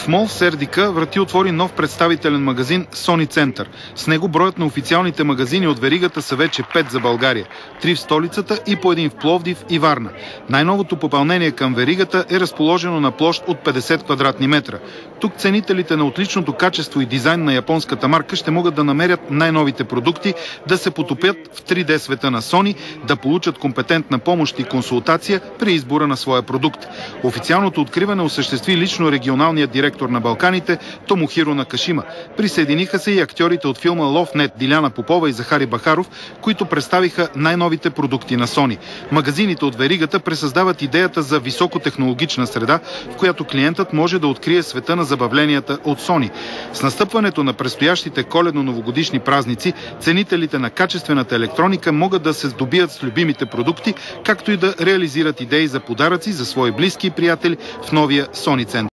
В МОЛ Сердика врати отвори нов представителен магазин Sony Center. С него броят на официалните магазини от веригата са вече 5 за България. 3 в столицата и по един в Пловдив и Варна. Най-новото попълнение към веригата е разположено на площ от 50 квадратни метра. Тук ценителите на отличното качество и дизайн на японската марка ще могат да намерят най-новите продукти, да се потопят в 3D света на Sony, да получат компетентна помощ и консултация при избора на своя продукт. Официалното откриване осъществи лично регионалният директор на Балканите Томохиро Накашима. Присъединиха се и актьорите от филма Love.net Диляна Попова и Захари Бахаров, които представиха най-новите продукти на Sony. Магазините от веригата пресъздават идеята за високотехнологична среда, в която клиентът може да открие света на забавленията от Sony. С настъпването на предстоящите коледно-новогодишни празници, ценителите на качествената електроника могат да се здобият с любимите продукти, както и да реализират идеи за подаръци за свои близки и приятели в новия Sony Center.